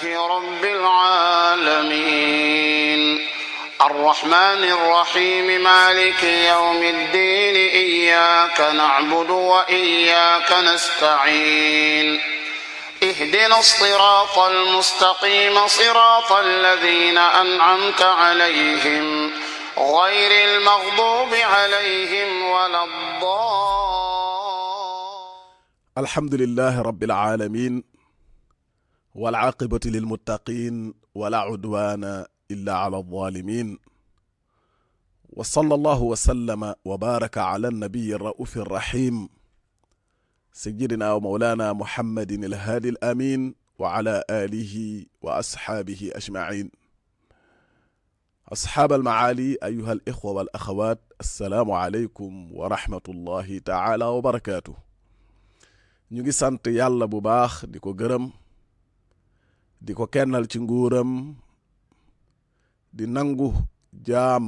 لله رب العالمين الرحمن الرحيم مالك يوم الدين إياك نعبد وإياك نستعين اهدنا الصراط المستقيم صراط الذين أنعمت عليهم غير المغضوب عليهم ولا الحمد لله رب العالمين والعاقبة للمتقين ولا عدوان إلا على الظالمين وصلى الله وسلم وبارك على النبي الرؤوف الرحيم سيدنا ومولانا محمد الهادي الأمين وعلى آله وأصحابه أجمعين. أصحاب المعالي أيها الإخوة والأخوات، السلام عليكم ورحمة الله تعالى وبركاته. ñu ngi sant yàlla bu baax di ko gërëm di ko kennal ci nguuram di nangu jaam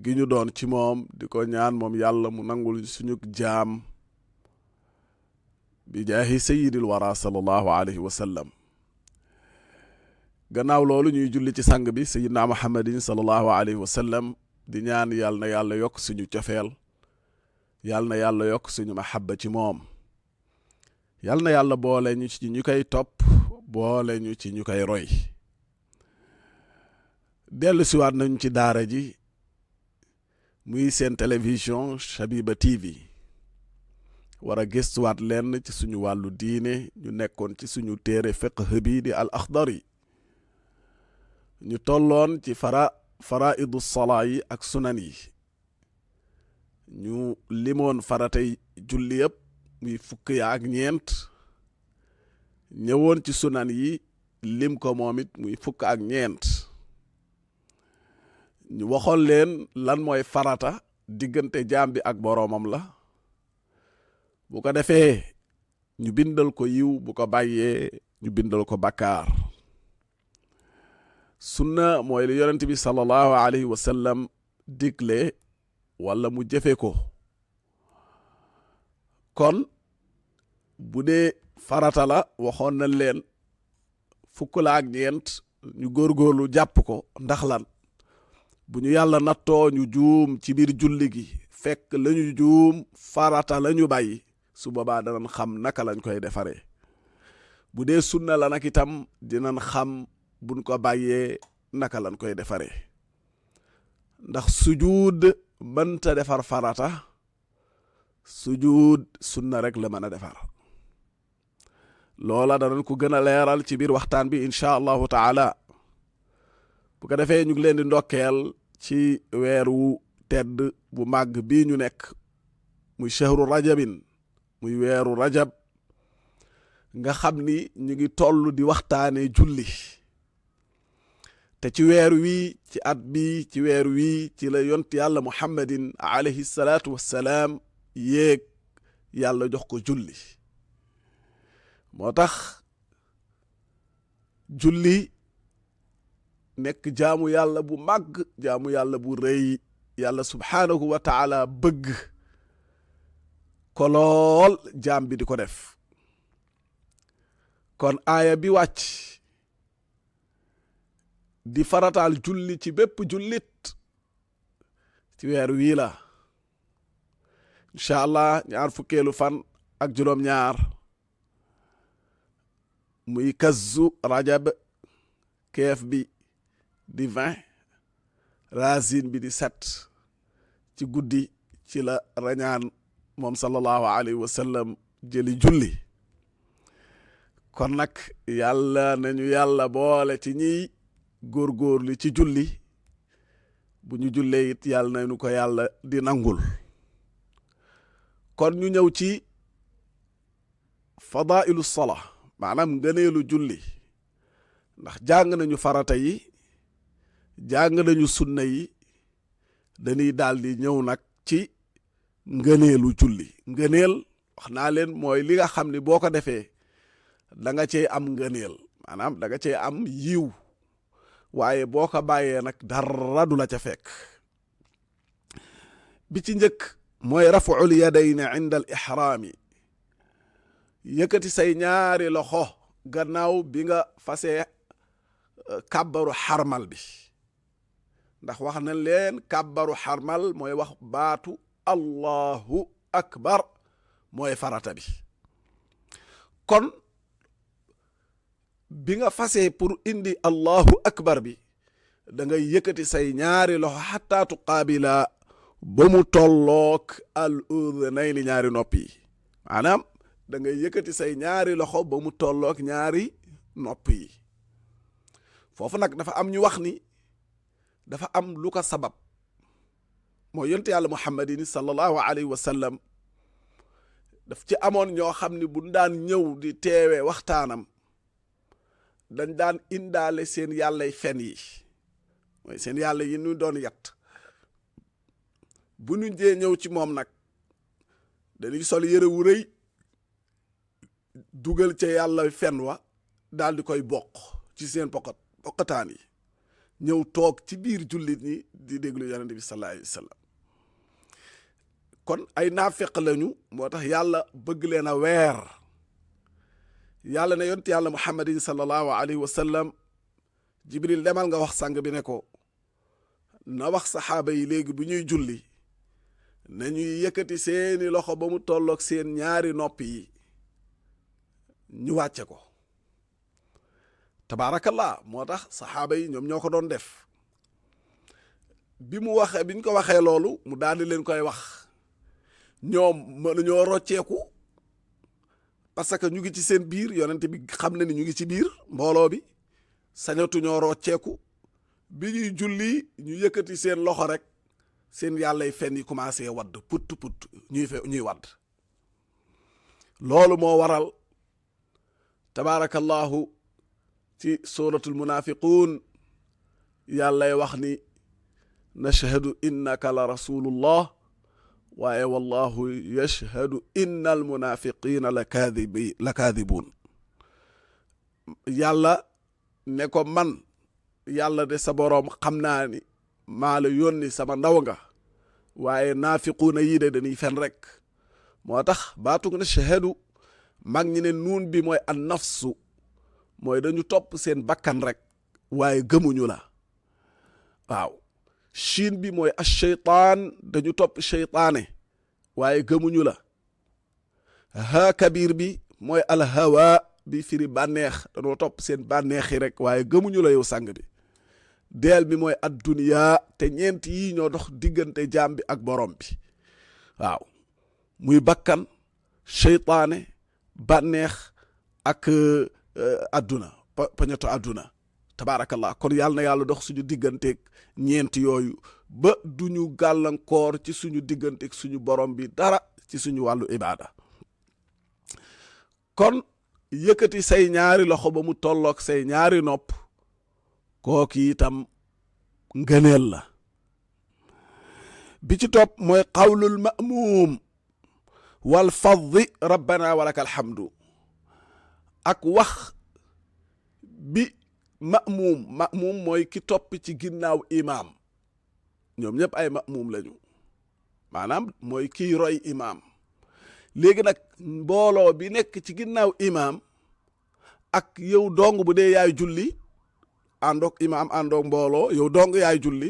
gi ñu doon ci moom di ko ñaan moom yàlla mu nangul suñu jaam bi jaahi sayyidil wara sallallahu alayhi wa sallam. gannaaw loolu ñuy julli ci sang bi sayyidina muhammadin sallallahu alayhi wa sallam di ñaan yàlla na yàlla yokk suñu cofeel yàlla na yàlla yokk suñu mahabba ci moom yàlla na yàlla boole ñu ci ñu koy topp boole ñu ci ñu koy roy. dellu siwaat nañu ci daara ji muy seen télévision Shabiba TV war a gëstuwaat leen ci suñu wàllu diine ñu nekkoon ci suñu téere fiqh bi di al Akhdari ñu tolloon ci faraidu salaa yi ak sunan yi ñu limoon faratay julli yëpp muy fukk ya ak ñeent ñëwoon ci sunan yi lim ko moom it muy fukk ak ñeent ñu waxoon leen lan mooy farata diggante jaam bi ak boroomam la bu ko defee ñu bindal ko yiw bu ko bàyyee ñu bindal ko bakkaar. sunna mooy li yonent bi sallallahu alayhi wa sallam digle wala mu jëfe ko. kon bu dee farata la waxoon nañ leen fukk la ak ñeent ñu góorgóorlu jàpp ko ndax lan bu ñu yàlla nattoo ñu juum ci biir julli gi fekk lañu juum farata lañu bàyyi su boobaa danañ xam naka lañ koy defaree. bu dee sunna la nag itam dinañ xam buñ ko bàyyee naka lañ koy defaree ndax sujuud mënta defar farata sujuud sunna rek la mën a defar. loola danañ ko gën a leeral ci biir waxtaan bi incha allahu taala. bu ko defee ñu ngi leen di ndokkeel ci weeru tedd bu màgg bii ñu nekk muy shahru rajabin muy weeru rajab nga xam ni ñu ngi toll di waxtaane julli te ci weer wi ci at bi ci weer wi ci la yont yàlla muhammadin alayhi salaatu wassalaam yéeg yàlla jox ko julli. moo tax julli nekk jaamu yàlla bu màgg jaamu yàlla bu rëy yàlla subhaanahu wa taala bëgg ko lool jaam bi di ko def. kon aaya bi wàcc di farataal julli ci bépp jullit ci weer wii la incha allah ñaar fukkeelu fan ak juróom-ñaar muy kazu rajab keef bi di 20 racine bi di 7 ci guddi ci la rañaan moom sallallahu alayhi wa sallam jëli julli. kon nag yàlla nañu yàlla boole ci ñiy góorgóorlu ci julli bu ñu jullee it yàlla nañu ko yàlla di nangul. kon ñu ñëw ci fadailu sola maanaam ngëneelu julli ndax jàng nañu farata yi jàng nañu sunna yi dañuy daal di ñëw nag ci ngëneelu julli. ngëneel wax naa leen mooy li nga xam ni boo ko defee da nga cee am ngëneel maanaam da nga cee am yiw waaye boo ko bàyyee nag dara du la ca fekk. bi ci njëkk mooy raf'ul yadayni inda al ihraami yëkkati say ñaari loxo gannaaw bi nga fasee kàbbaru xarmal bi ndax wax na leen kàbbaru xarmal mooy wax baatu allahu akbar mooy farata bi kon bi nga fasee pour indi allahu akbar bi da ngay yëkkati say ñaari loxo xataa tuqaabila ba mu tolloog al udhnayni ñaari nopp yi maanaam da ngay yëkkati say ñaari loxo ba mu tolloog ñaari nopp yi foofu nag dafa am ñu wax ni dafa am lu ko sabab moo yonent yàlla muhammadin sallallahu alayhi wa sallam daf ci amoon ñoo xam ni bu daan ñëw di teewee waxtaanam dañ daan indaale seen yàllay fen yi mooy seen yàlla yi ñu doon yat bu ñu jee ñëw ci moom nag dañuy sol yëre wu rëy dugal ca yàlla fen wa daal di koy bokk ci seen poqataan yi ñëw toog ci biir jullit ñi di déglu yonent bi sallallahu alayhi wa sallam kon ay naafeq lañu moo tax yàlla bëgg leen a weer yàlla ne yonent yàlla muhammadin sallallahu alayhi wa sallam jibril demal nga wax sang bi ne ko na wax saxaaba yi léegi bu ñuy julli nañuy yëkkati seeni loxo ba mu tolloog seen ñaari nopp yi ñu wàcce ko tabaarakallah moo tax saxaaba yi ñoom ñoo ko doon def bi ñu ko waxee loolu mu daal di leen koy wax ñoom mënuñoo rocceeku parce que ñu ngi ci seen biir yonent bi xam na ni ñu ngi ci biir mbooloo bi sañatuñoo rocceeku bi ñuy julli ñu yëkkati seen loxo rek seen yàllay fen yi commencé wadd put ñuy wadd loolu moo waral tabaarakallahu ci suratul munafiqun yàllay wax ni nashhadu innaka la rasulullah waaye wallahu yashhadu innal munafiqina la kaadibun yàlla ne ko man yàlla de sa boroom xam naa ni maa la yónni sama ndaw nga waaye naafiquuna yii de dañuy fen rek moo tax baatug na shahadu mag ñi ne nuun bi mooy an nafsu mooy dañu topp seen bakkan rek waaye gëmuñu la waaw shiin bi mooy ash-shaytaan dañu topp shaytaane waaye gëmuñu la haa kabir bi mooy alhawa bi firi bànneex dañoo topp seen bànneexi rek waaye gëmuñu la yow sang bi deel bi mooy adduniya te ñeent yii ñoo dox diggante jaam bi ak borom bi waaw muy bakkan shaytaane bànneex ak adduna pañeto adduna tabaarakallah kon yàlla na yàlla dox suñu digganteeg ñeent yooyu ba duñu gàllankoor ci suñu digganteeg suñu borom bi dara ci suñu wàllu ibaada kon yëkkati say ñaari loxo ba mu tolloog say ñaari nopp kooku itam ngëneel la bi ci topp mooy qawlul ma'muum wal faddi rabbana walakal hamdu ak wax bi ma'muum mooy ki topp ci ginnaaw imaam ñoom ñëpp ay ma'muum lañu maanaam mooy kiy roy imaam léegi nag mbooloo bi nekk ci ginnaaw imaam ak yow dong bu dee yaay julli àndoog imaam àndoog mbooloo yow dong yaay julli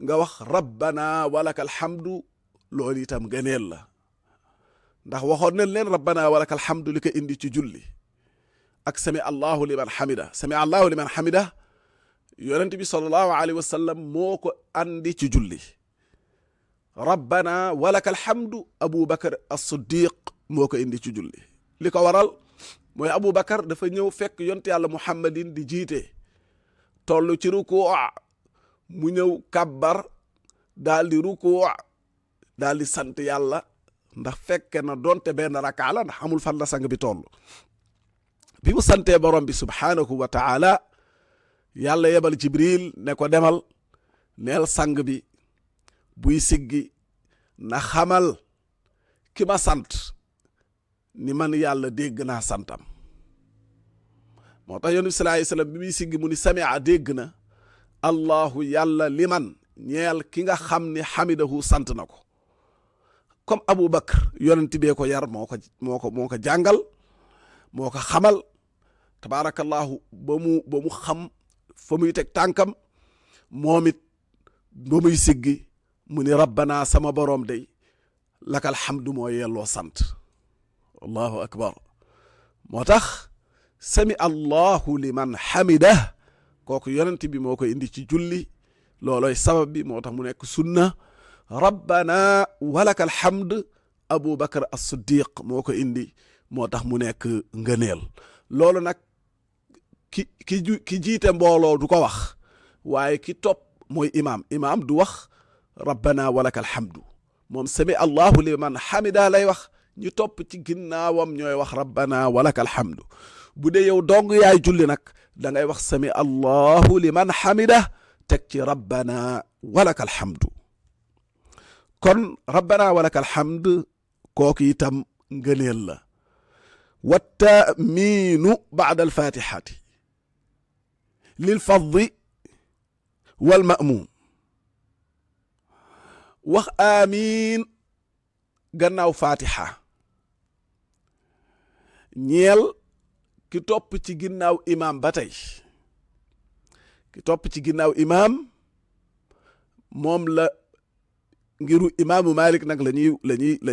nga wax rabbana walakal hamdu loolu itam gëneel la ndax waxoon nañ leen rabbana walakal hamdu li ko indi ci julli ak sami allahu liman hamida yonent bi sallallahu alayhi wa sallam moo ko andi ci julli rabbana walakal hamdu abu bakar as-siddiq moo ko indi ci julli li ko waral mooy abu bakar dafa ñëw fekk yonent yàlla muhammadin di jiite toll ci rukuu mu ñëw kabbar daal di rukuu daal di sant yàlla ndax fekke na donte benn rakaa la ndax amul fan la sang bi toll bi mu santee borom bi subhaanahu wa taala yàlla yebal jibril ne ko demal neel sang bi buy siggi na xamal ki ma sant ni man yàlla dégg naa santam moo tax yonent bi sallallahu alayhi wasallam bi muy siggi mu ni samia dégg na allahu yàlla liman ñeel ki nga xam ni xamidahu sant na ko comme Abu Bakr yonent bee ko yar moo ko jàngal moo ko xamal tabarakallahu ba mu xam fa muy teg tànkam moom it ba muy siggi mu ni rabbana sama boroom day lakal hamdu moo yelloo sant allahu akbar moo tax sami allahu liman hamidah kooku yonent bi moo ko indi ci julli looloy sabab bi moo tax mu nekk sunna rabbana walakal hamd Abu Bakar as-Siddiq moo ko indi moo tax mu nekk ngëneel loolu nag ki jiite mbooloo du ko wax waaye ki topp mooy imaam du wax rabbana walakal hamdu moom sami allahu liman hamida lay wax ñu topp ci ginnaawam ñooy wax rabbana walakal hamdu bu dee yow dong yaay julli nag da ngay wax sami allahu liman hamida teg ci rabbana walakal hamdu kon rabbana walakal hamd kooku itam ngëneel la wa taamiinu ba'da alfatihati lil fadli wal ma'muum wax amiin gannaaw fatiha ñeel ki topp ci ginnaaw imaam ba tey ki topp ci ginnaaw imaam moom la ngiru imaamu Malik nag la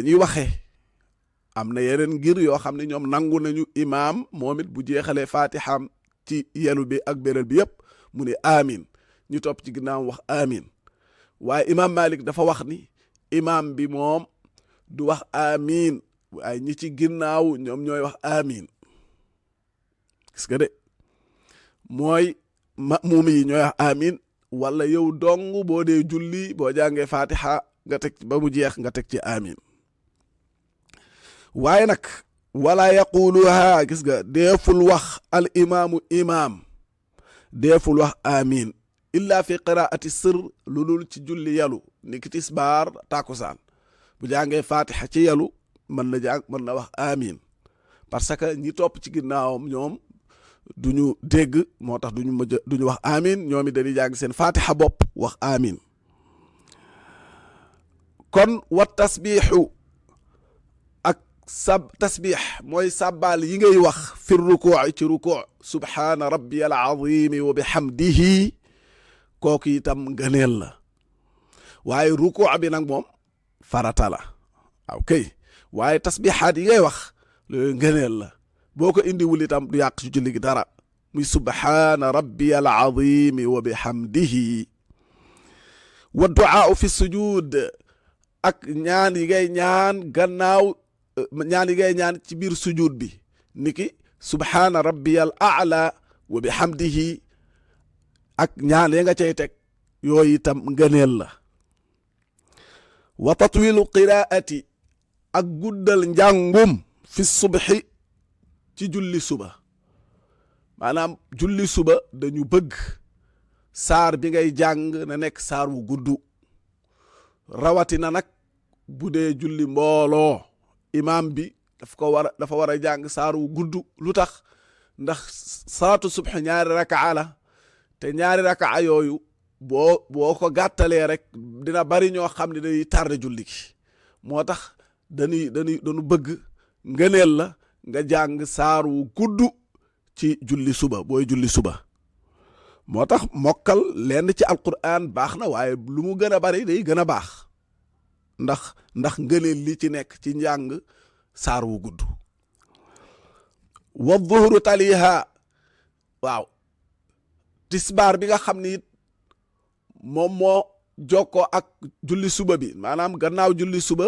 ñuy waxee am na yeneen ngir yoo xam ne ñoom nangu nañu imaam moom it bu jeexalee fatihaam ci yelu bi ak bérél bi yépp mu ne amin ñu topp ci ginnaaw wax amin waaye imaam Malik dafa wax ni imaam bi moom du wax amin waaye ñi ci ginnaaw ñoom ñooy wax amin gis nga de mooy ma'muum yi ñooy wax amin wala yow dong boo dee julli boo jàngee fatiha nga teg ba mu jeex nga teg ci amin waaye nag wala yaquluha gis nga deeful wax al imaamu imaam deeful wax amin illa fi qiraati sir lu dul ci julli yalu ni ki tisbaar takusaan bu jàngee fatiha ci yalu mën na wax amin parce que ñi topp ci ginnaawam ñoom duñu dégg moo tax duñu wax amin ñoom it dañuy jàng seen fatiha bopp wax amin kon wa tasbiixu ak tasbiix mooy sàbbaal yi ngay wax fi rukuu ci rukuu subhaana rabbiyal azimi wa bihamdihi kooku itam ngëneel la waaye rukuu bi nag moom farata la ok waaye tasbiixaat yi ngay wax loolu ngëneel la boo ko indiwul itam du yàq ci julli gi dara muy subhaana rabbiyal azimi wa bihamdihi wa duaa fi sujud ak ñaan yi ngay ñaan gannaaw ñaan yi ngay ñaan ci biir sujud bi niki subhaana rabbiyal a'la wa bihamdihi ak ñaan ya nga cay teg yooyu itam ngëneel la wa tatwilu qiraati ak guddal njàngum fi subhi ci julli suba maanaam julli suba dañu bëgg saar bi ngay jàng na nekk saar wu gudd rawatina nag bu dee julli mbooloo imaam bi dafa war a jàng saar wu gudd lu tax ndax salaatu subhi ñaari rakaa la te ñaari rakaa yooyu boo ko gàttalee rek dina bari ñoo xam ne day tardé julli gi moo tax dañu bëgg ngëneel la nga jàng saar wu gudd ci julli suba booy julli suba moo tax mokkal lenn ci alquran baax na waaye lu mu gën a bari day gën a baax ndax ngëneel li ci nekk ci njàng saar wu gudd wa dhuhru taliha waaw tisbaar bi nga xam ni it moom moo jokkoo ak julli suba bi maanaam gannaaw julli suba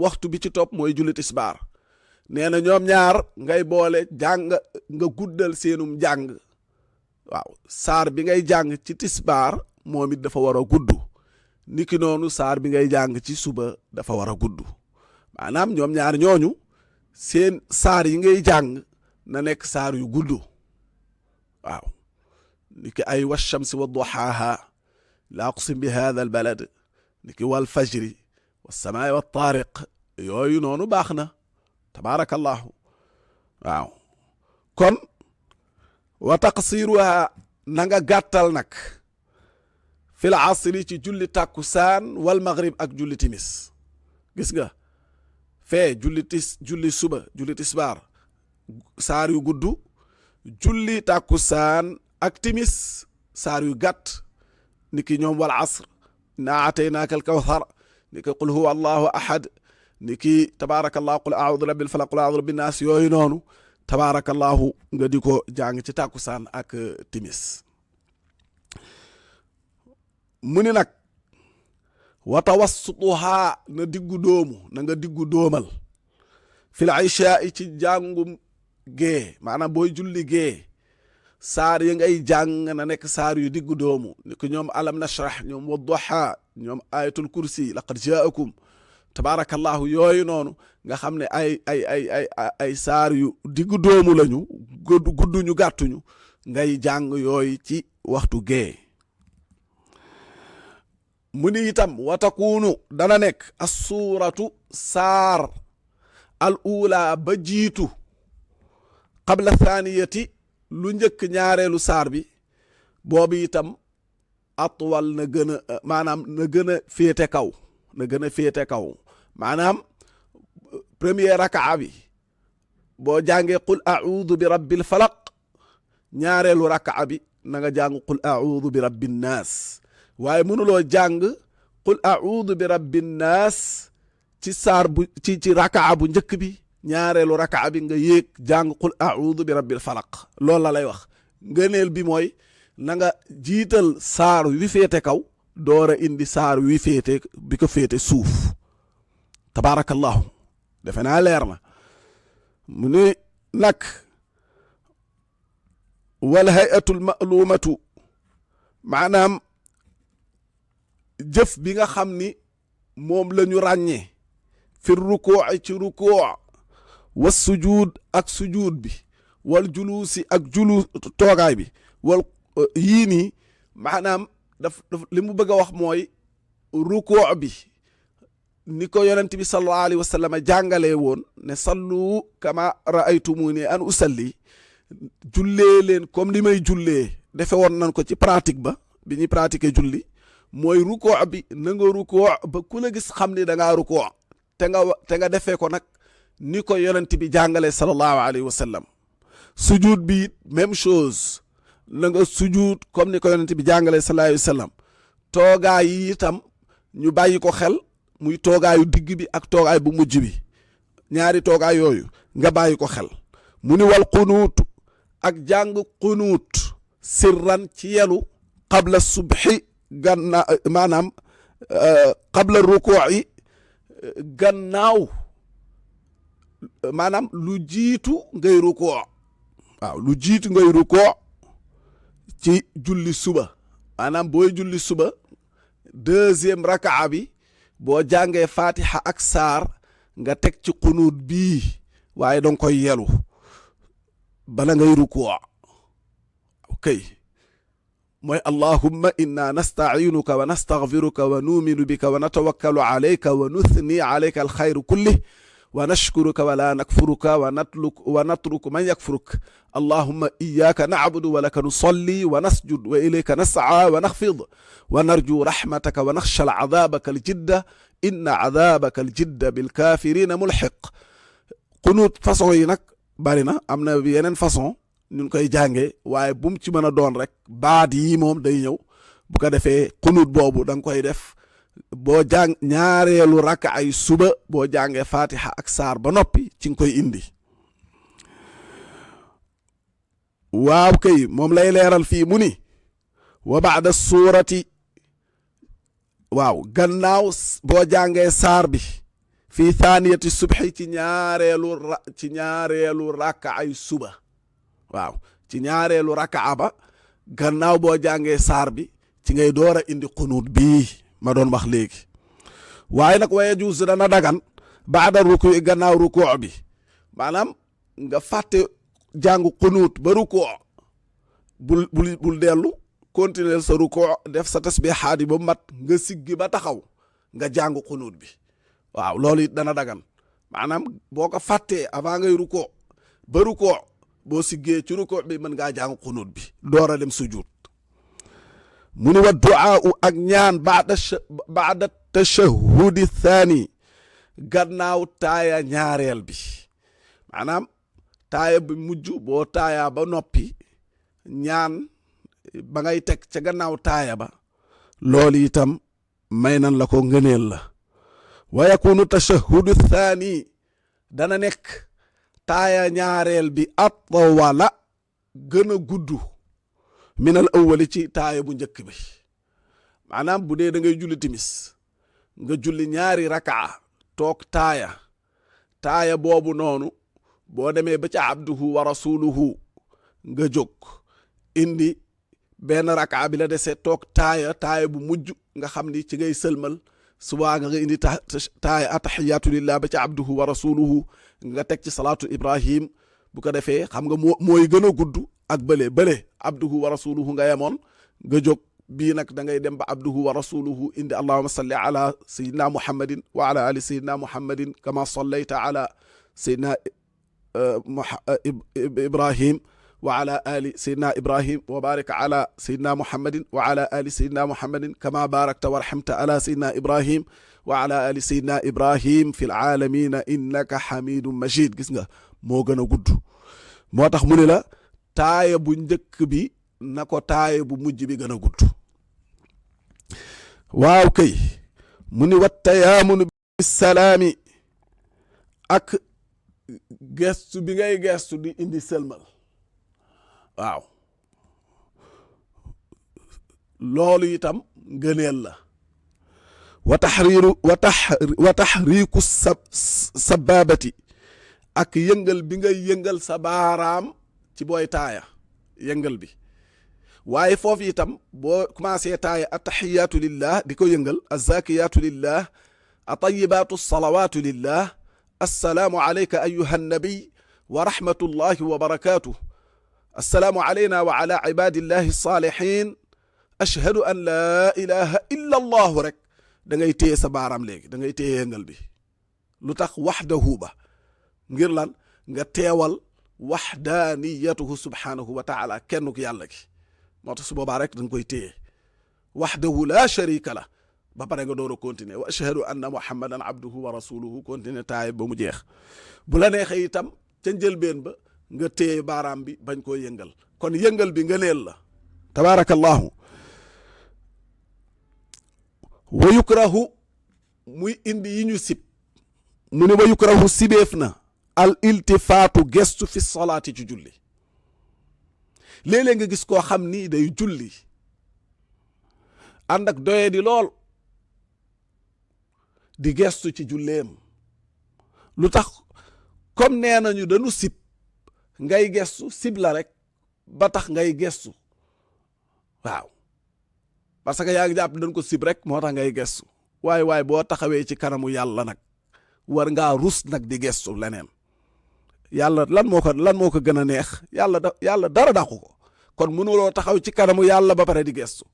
waxtu bi ci topp mooy julli tisbaar nee na ñoom ñaar ngay boole jàng nga guddal seenum jàng waaw saar bi ngay jàng ci tisbaar moom it dafa war a gudd niki noonu saar bi ngay jàng ci suba dafa war a gudd maanaam ñoom ñaar ñooñu seen saar yi ngay jàng na nekk saar yu gudd waaw niki ay washamsi wa duhaaha la aqsim bi hadha al balad niki wal fajri was samaai wat taariq yooyu noonu baax na tabaarakallahu waaw kon wa taqsiruha na nga gàttal nag fil asri ci julli tàkkusaan wal maghrib ak julli timis gis nga fee julli suba julli tisbaar saar yu gudd julli tàkkusaan ak timis saar yu gàtt ni ki ñoom wal asr inna ataynaaka al kawthar ni ki qul huwa allahu ahad ni ki tabaarakallahu qul a'udhu rabbil falaq qul a'udhu rabbin nas yooyu noonu tabaarakallahu nga di ko jàng ci tàkkusaan ak timis mu ni nag wa tawassutuha na diggu doomu na nga diggu doomal fil isha ci jàngum gee maanaam booy julli gee saar yi ngay jàng na nekk saar yu diggu doomu ni ko ñoom alam nashrah ñoom wadduha ñoom ayatul kursi laqad jaakum tabaarakallahu yooyu noonu nga xam ne ay saar yu diggu doomu lañu gudduñu gàttuñu ngay jàng yooyu ci waxtu gee mu ni itam wa takunu dana nekk as-suuratu saar al ula ba jiitu qabla thaniyati lu njëkk ñaareelu saar bi boobu itam atwal na gën a maanaam na gën a féete kaw na gën a féete kaw maanaam premier rakaa bi boo jàngee qul a'udhu bi rabbil falaq ñaareelu rakaa bi na nga jàng qul a'udhu bi rabbin naas waaye mënuloo jàng qul a'udhu bi rabbin naas ci saar bu ci rakaa bu njëkk bi ñaareelu rakaa bi nga yéeg jàng qul a'udhu bi rabbil falaq loolu la lay wax ngëneel bi mooy na nga jiital saar wi féete kaw doora indi saar wi féete bi ko féete suuf tabaarakallahu defe naa leer na mu ne nag wal hayatul ma'lumatu maanaam jëf bi nga xam ni moom la ñu ràññee fi rukuu ci rukuu wa sujuud ak sujuud bi wal juluusi ak toogaay bi wal yii nii maanaam daf li mu bëgg a wax mooy rukuu bi ni ko yonent bi sallallahu alayhi wa sallam jàngalee woon ne sallu kama ra'aytumuni an usalli jullee leen comme li may jullee defe woon nañ ko ci pratique ba bi ñuy pratiquer julli mooy rukuu bi na nga rukuu ba ku la gis xam ni da ngaa rukuu te nga defee ko nag ni ko yonent bi jàngalee sallallahu alayhi wa sallam sujuud bi même chose na nga sujuud comme ni ko yonent bi jàngalee sallallahu alayhi wa sallam toogaay yi itam ñu bàyyi ko xel muy toogaayu digg bi ak toogaay bu mujj bi ñaari toogaay yooyu nga bàyyi ko xel mu ni wal qunuut ak jàng qunuut sirran ci yelu qabla subhi ganna maanaam qabla rukuu'i gannaaw maanaam lu jiitu ngay rukuu waaw lu jiitu ngay rukuu ci julli suba maanaam booy julli suba deuxième rakaa bi boo jàngee fatiha ak saar nga teg ci qunuut bii waaye danga koy yelu bala ngay rukuu ok mooy allahumma inna nasta'inuka wa nastaghfiruka wa nu'minu bika wa natawakkalu alayka wa nuthni alayka alkhayru kullih wa nashkuruka wa la nakfuruka wa natruku man yakfuruk allahumma iyyaka na'budu wa laka nusalli wa nasjud wa ilayka nas'a wa nakhfid wa narju rahmataka wa nakhsha al'adhabaka aljidda inna 'adhabaka aljidda bil kafirina mulhiq qunut façon yi nag bari na am na yeneen façon ñun koy jàngee waaye bu mu ci mën a doon rek baat yi moom day ñëw bu ko defee qunut boobu da nga koy def boo jàng ñaareelu rakka ay suba boo jàngee fatiha ak saar ba noppi ci nga koy indi waaw kay moom lay leeral fii mu ni wa ba'da suurati waaw gannaaw boo jàngee saar bi fii thaniyati subhi ci ñaareelu rakka ay suba waaw ci ñaareelu rakka ba gannaaw boo jàngee saar bi ci ngay door a indi qunut bii ma doon wax léegi waaye nag waye juus dana dagan baada ruku gannaaw ruku bi maanaam nga fàtte jàng qunut ba ruku bul dellu continuer sa ruku def sa tasbihaat yi ba mat nga siggi ba taxaw nga jàng qunut bi waaw loolu it dana dagan maanaam boo ko fàttee avant ngay ruku ba ruku boo siggee ci ruku bi mën ngaa jàng qunut bi door a dem sujud mu ni wa du'aa ak ñaan baada tashahhudi thani gannaaw taaya ñaareel bi maanaam taaya bi mujj boo taayaa ba noppi ñaan ba ngay teg ca gannaaw taaya ba loolu itam may nan la ko ngëneel la wa yakunu tashahudu thani dana nekk taaya ñaareel bi atwala gën a gudd minal awwali ci taaya bu njëkk bi maanaam bu dee da ngay julli timis nga julli ñaari rakaa toog taaya boobu noonu boo demee ba ca abduhu wa rasuluhu nga jóg indi benn rakaa bi la dese toog taaya bu mujj nga xam ni ci ngay sëlmal subaa nga indi taaya atahiyatu lillah ba ca abduhu wa rasuluhu nga teg ci salaatu ibrahim bu ko defee xam nga mooy gën a gudd ak bële abduhu wa rasuluhu nga yemoon nga jóg bii nag da ngay dem ba abduhu wa rasuluhu indi allahumma salli ala sayyidina muhammadin wa ala ali sayyidina muhammadin kama sallayta ala sayyidina ibrahim wa ala ali sayyidina ibrahim wa barik ala sayyidina muhammadin wa ala ali sayyidina muhammadin kama barakta warhamta ala sayyidina ibrahim wa ala ali sayyidina ibrahim fil alamina innaka hamidun majid gis nga moo gën a gudd moo tax mu ne la taaya bu njëkk bi na ko taaya bu mujj bi gën a gudd waaw kay mu ni wat tayaamunu bisalaami ak gestu bi ngay gestu di indi sëlmal waaw loolu itam ngëneel la wa taxriiku sababati ak yëngal bi ngay yëngal sa baaraam ci booy taaya yëngal bi waaye foofu itam boo commencé taaya attaxiyaatu lillah di ko yëngal azzakiyaatu lillah atayibaatu salawaatu lillah assalaamu alayka ayuha nabiy wa rahmatullahi wa barakatuh assalaamu alayna wa ala ibadillahi salihin ashhadu an laa ilaha illa allahu rek da ngay téye sa baaraam léegi da ngay téye yëngal bi lu tax waxdahu ba ngir lan nga teewal waxdaaniyatuhu subhanahu wa taala kenn ku yàlla gi moo tax su boobaa rek da nga koy téye waxdahu la sharika la ba pare nga door a continuer wa ashhadu anna muhammadan abduhu wa rasuluhu continuer taay ba mu jeex bu la neexee itam ca njëlbeen ba nga téye baaraam bi bañ koo yëngal kon yëngal bi nga neel la tabarakallahu wa yukrahu muy indi yi ñu sib mu ne wa yukrahu sibeef na al iltifaatu gestu fi solaati ci julli léeg-léeg nga gis koo xam ni day julli ànd ak doye di lool di gestu ci julleem lu tax comme nee nañu dañu sib ngay gestu sib la rek ba tax ngay gestu waaw parce que yaa ngi jàpp dañ ko sib rek moo tax ngay gestu waaye boo taxawee ci kanamu yàlla nag war ngaa rus nag di gestu leneen yàlla lan moo ko gën a neex yàlla dara dàqu ko kon mënuloo taxaw ci kanamu yàlla ba pare di gestu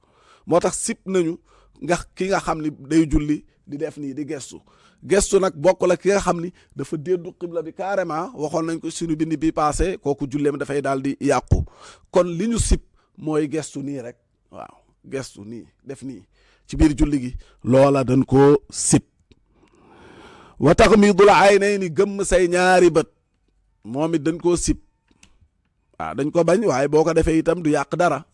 moo tax sib nañu nga ki nga xam ni day julli di def nii di gestu nag bokk la ki nga xam ni dafa déddu xibla bi carrément waxoon nañ ko suñu bind bi passé kooku julleem dafay daal di yàqu kon li ñu sib mooy gestu nii rek waaw gestu nii def nii ci biir julli gi loola dañ koo sib wa taxmidul aynayni gëmm say ñaari bët moom it dañ koo sib waaw dañ ko bañ waaye boo ko defee itam du yàq dara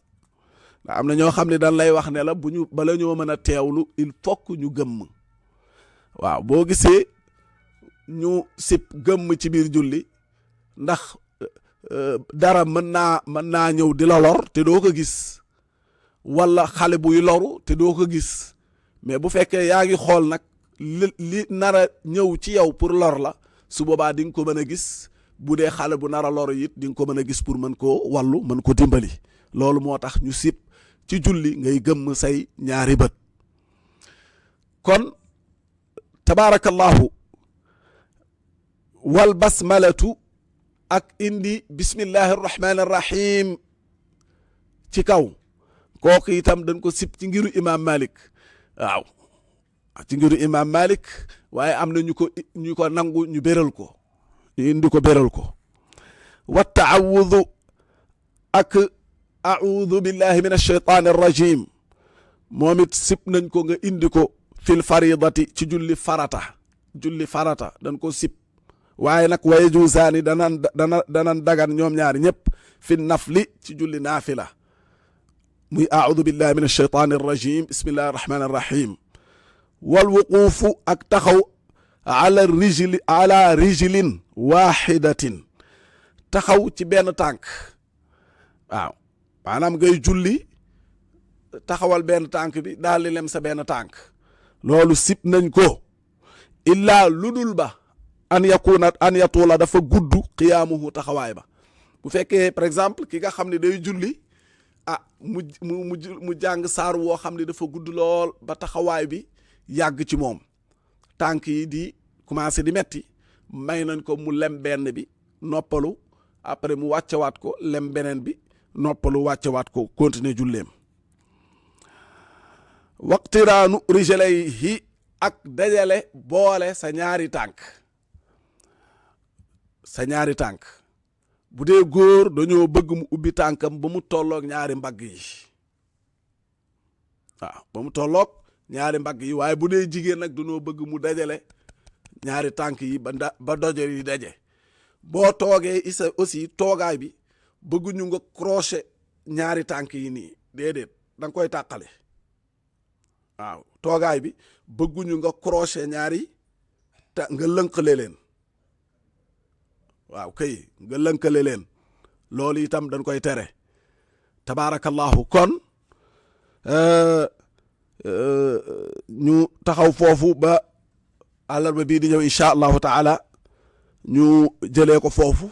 ndax am na ñoo xam ne dañ lay wax ne la bala ñoo mën a teewlu il faut que ñu gëmm waaw boo gisee ñu sib gëmm ci biir julli ndax dara mën naa ñëw di la lor te doo ko gis wala xale buy loru te doo ko gis mais bu fekkee yaa ngi xool nag li nar a ñëw ci yow pour lor la su boobaa di nga ko mën a gis bu dee xale bu nar a loru it di nga ko mën a gis pour mën koo wàllu mën ko dimbali loolu moo tax ñu sib ci julli ngay gëmm say ñaari bët kon tabaarakallahu wal basmalatu ak indi bismillahi arrahmani arrahim ci kaw kooku itam dañ ko sib ci ngiru imam malik waaw ci ngiru imam malik waaye am na ñu ko nangu ñu béral ko ñu indi ko béral ko wa taawudu ak audu billahi min alshaytan arrajim moom it sib nañ ko nga indi ko fil faridati ci julli farata dañ ko sib waaye nag wa yajuusaani danan dagan ñoom ñaari ñëpp fi nafli ci julli naafila muy aaudu billahi min alshaytan arrajim bismillahi arrahmani arrahim wal wuquufu ak taxaw ala rijlin waxidatin taxaw ci benn tànk waaw maanaam ngay julli taxawal benn tànk bi daal di lem sa benn tànk loolu sib nañ ko illaa ludul ba an yatuula dafa gudd qiyaamuhu taxawaay ba bu fekkee par exemple ki nga xam ne day julli mu jàng saar woo xam ne dafa gudd lool ba taxawaay bi yàgg ci moom tànk yi di commencé di metti may nañ ko mu lem benn bi noppalu après mu wàccewaat ko lem beneen bi noppalu wàccewaat ko continuer julleem waqtiraanu rijlayhi ak dajale boole sa ñaari tànk bu dee góor dañoo bëgg mu ubbi tànkam ba mu tolloog ñaari mbagg yi waaw ba mu tolloog ñaari mbagg yi waaye bu dee jigéen nag dañoo bëgg mu dajale ñaari tànk yi ba dojo yi daje boo toogee isa aussi toogaay bi bëgguñu nga crochet ñaari tànk yi nii déedéet da nga koy tàqale waaw toogaay bi bëgguñu nga crochet ñaari nga lënkale leen waaw kay nga lënkale leen loolu itam dañ koy tere tabaarakallahu kon ñu taxaw foofu ba àllarba bii di ñëw incha allahu taala ñu jëlee ko foofu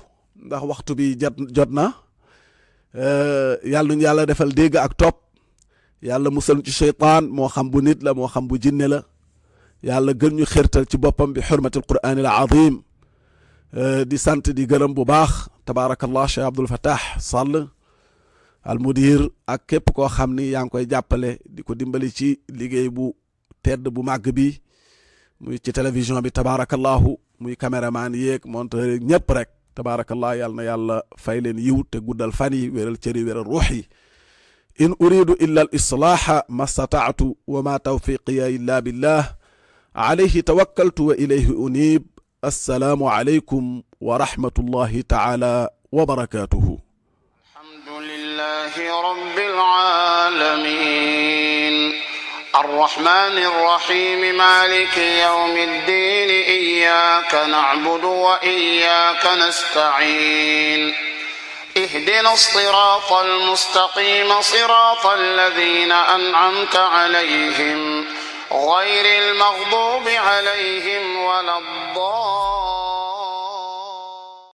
ndax waxtu bi jot na yàlla ñu yàlla defal dégg ak topp yàlla musal ci seytaan moo xam bu nit la moo xam bu jinne la yàlla gën ñu xirtal ci boppam bi xurmati alqur'an al azim di sant di gërëm bu baax tabaarakallah Cheikh Abdoul Fattah Sall al mudir ak képp koo xam ni yaa ngi koy jàppale di ko dimbali ci liggéey bu tedd bu màgg bi muy ci télévision bi tabaarakallahu muy caméraman yeeg monteur yeeg ñëpp rek tabaarakallah yàlla na yàlla fay leen yiw te guddal fan yi wéral cëri wéral ruux yi in uridu illa al islaaha ma stataatu wa ma tawfiqiya illa billah alayhi tawakkaltu wa ilayhi unib assalaamu alaykum wa rahmatullahi taala wa barakatuhu alhamdulillahi rabbil alamin الرحمن الرحيم مالك يوم الدين إياك نعبد وإياك نستعين اهدنا الصراط المستقيم صراط الذين أنعمت عليهم غير المغضوب عليهم ولا الضالين